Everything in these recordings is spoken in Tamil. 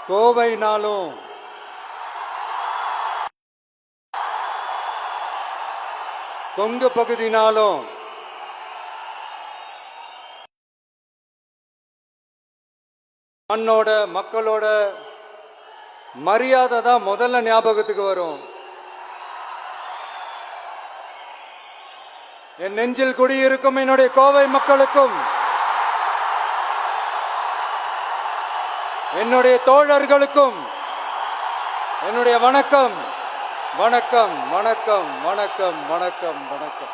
கோவைனாலும் கொங்கு பகுதினாலும் மண்ணோட மக்களோட மரியாதை தான் முதல்ல ஞாபகத்துக்கு வரும். என் நெஞ்சில் குடியிருக்கும் என்னுடைய கோவை மக்களுக்கும் என்னுடைய தோழர்களுக்கும் என்னுடைய வணக்கம் வணக்கம் வணக்கம் வணக்கம் வணக்கம் வணக்கம்.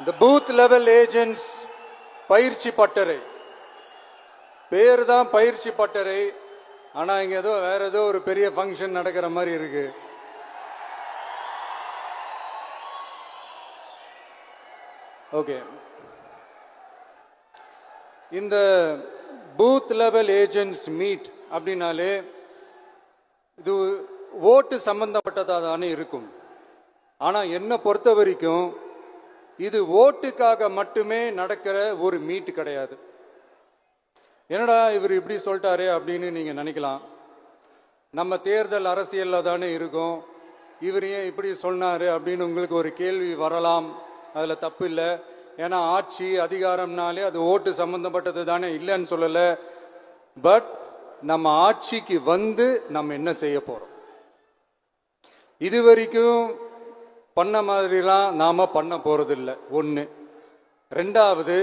இந்த பூத் லெவல் ஏஜென்ட்ஸ் பயிற்சி பட்டறை பேர் தான் பயிற்சி பட்டறை. ஆனா இங்க ஏதோ வேற ஏதோ ஒரு பெரிய ஃபங்க்ஷன் நடக்கிற மாதிரி இருக்கு. ஓகே, இந்த பூத் லெவல் ஏஜென்ட்ஸ் மீட் அப்படின்னாலே இது ஓட்டு சம்பந்தப்பட்டதாக தானே இருக்கும். ஆனா என்ன பொறுத்த வரைக்கும் இது ஓட்டுக்காக மட்டுமே நடக்கிற ஒரு மீட் கிடையாது. என்னடா இவர் இப்படி சொல்லிட்டாரு அப்படின்னு நீங்க நினைக்கலாம். நம்ம தேர்தல் அரசியல்ல தானே இருக்கும், இவர் ஏன் இப்படி சொன்னாரு அப்படின்னு உங்களுக்கு ஒரு கேள்வி வரலாம். அதுல தப்பு இல்லை. ஏன்னா ஆட்சி அதிகாரம்னாலே அது ஓட்டு சம்பந்தப்பட்டது தானே, இல்லைன்னு சொல்லல. பட் நம்ம ஆட்சிக்கு வந்து நம்ம என்ன செய்ய போறோம், இது வரைக்கும் பண்ண மாதிரிலாம் நாம பண்ண போறதில்லை. ஒன்று. ரெண்டாவது,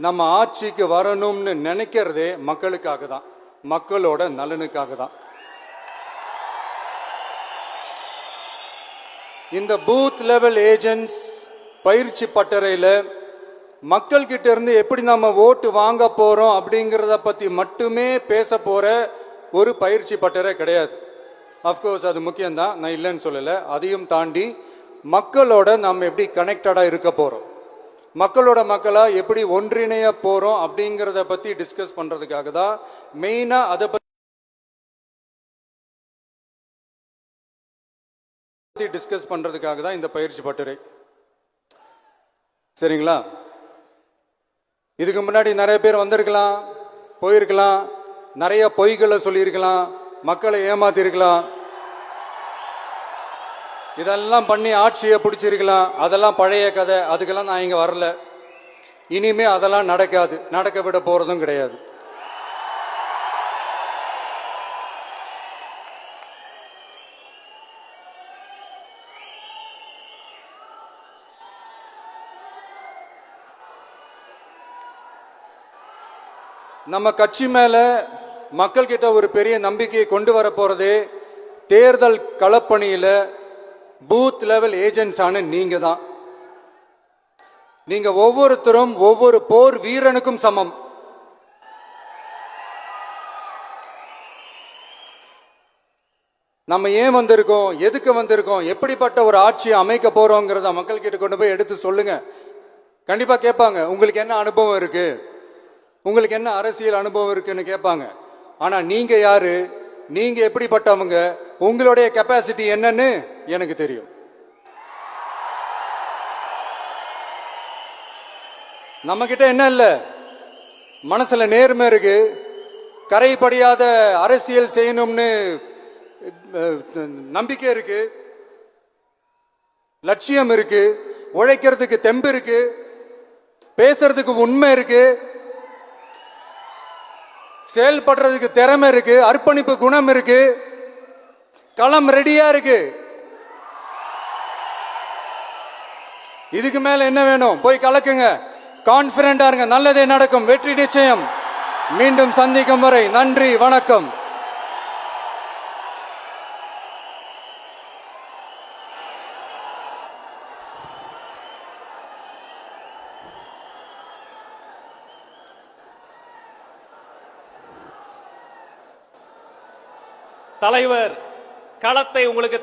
நம்ம ஆட்சிக்கு வரணும்னு நினைக்கிறதே மக்களுக்காக தான், மக்களோட நலனுக்காக தான். இந்த பூத் லெவல் ஏஜென்ட்ஸ் பயிற்சி பட்டறையில மக்கள் கிட்ட இருந்து எப்படி நம்ம ஓட்டு வாங்க போறோம் அப்படிங்கிறத பத்தி மட்டுமே பேச போற ஒரு பயிற்சி பட்டறை கிடையாது. அப்கோர்ஸ் அது முக்கியம்தான், நான் இல்லைன்னு சொல்லல. அதையும் தாண்டி மக்களோட நம்ம எப்படி கனெக்டடா இருக்க போறோம், மக்களோட மக்களா எப்படி ஒன்றிணைய போறோம் அப்படிங்கிறத பத்தி டிஸ்கஸ் பண்றதுக்காக தான் மெயினா அதை பத்தி டிஸ்கஸ் பண்றதுக்காக தான் இந்த பயிற்சி பட்டறை. சரிங்களா? இதுக்கு முன்னாடி நிறைய பேர் வந்திருக்கலாம், போயிருக்கலாம், நிறைய பொய்களை சொல்லியிருக்கலாம், மக்களை ஏமாத்திருக்கலாம், இதெல்லாம் பண்ணி ஆட்சியை பிடிச்சிருக்கலாம். அதெல்லாம் பழைய கதை, அதுக்கெல்லாம் நான் இங்க வரல. இனிமே அதெல்லாம் நடக்காது, நடக்க விட போறதும் கிடையாது. நம்ம கட்சி மேல மக்கள் கிட்ட ஒரு பெரிய நம்பிக்கையை கொண்டு வர போறதே தேர்தல் களப்பணியில பூத் லெவல் ஏஜென்ட்ஸ் ஆன நீங்க தான். நீங்க ஒவ்வொருத்தரும் ஒவ்வொரு போர் வீரனுக்கும் சமம். நம்ம ஏன் வந்திருக்கோம், எதுக்கு வந்திருக்கோம், எப்படிப்பட்ட ஒரு ஆட்சியை அமைக்க போறோங்கிறத மக்கள் கிட்ட கொண்டு போய் எடுத்து சொல்லுங்க. கண்டிப்பா கேட்பாங்க, உங்களுக்கு என்ன அனுபவம் இருக்கு, உங்களுக்கு என்ன அரசியல் அனுபவம் இருக்குன்னு கேட்பாங்க. ஆனா நீங்க யாரு, நீங்க எப்படிப்பட்டவங்க, உங்களுடைய கெப்பாசிட்டி என்னன்னு எனக்கு தெரியும். நம்ம கிட்ட என்ன இல்ல, மனசுல நேர்மை இருக்கு, கரைபடியாத அரசியல் செய்யணும்னு நம்பிக்கை இருக்கு, லட்சியம் இருக்கு, உழைக்கிறதுக்கு தெம்பு இருக்கு, பேசுறதுக்கு உண்மை இருக்கு, செயல்படுறதுக்கு திறமை இருக்கு, அர்ப்பணிப்பு குணம் இருக்கு, களம் ரெடியா இருக்கு. இதுக்கு மேல என்ன வேணும்? போய் கலக்குங்க, கான்பிடண்டா இருங்க, நல்லதே நடக்கும், வெற்றி நிச்சயம். மீண்டும் சந்திக்கும் வரை நன்றி, வணக்கம். தலைவர் களத்தை உங்களுக்கு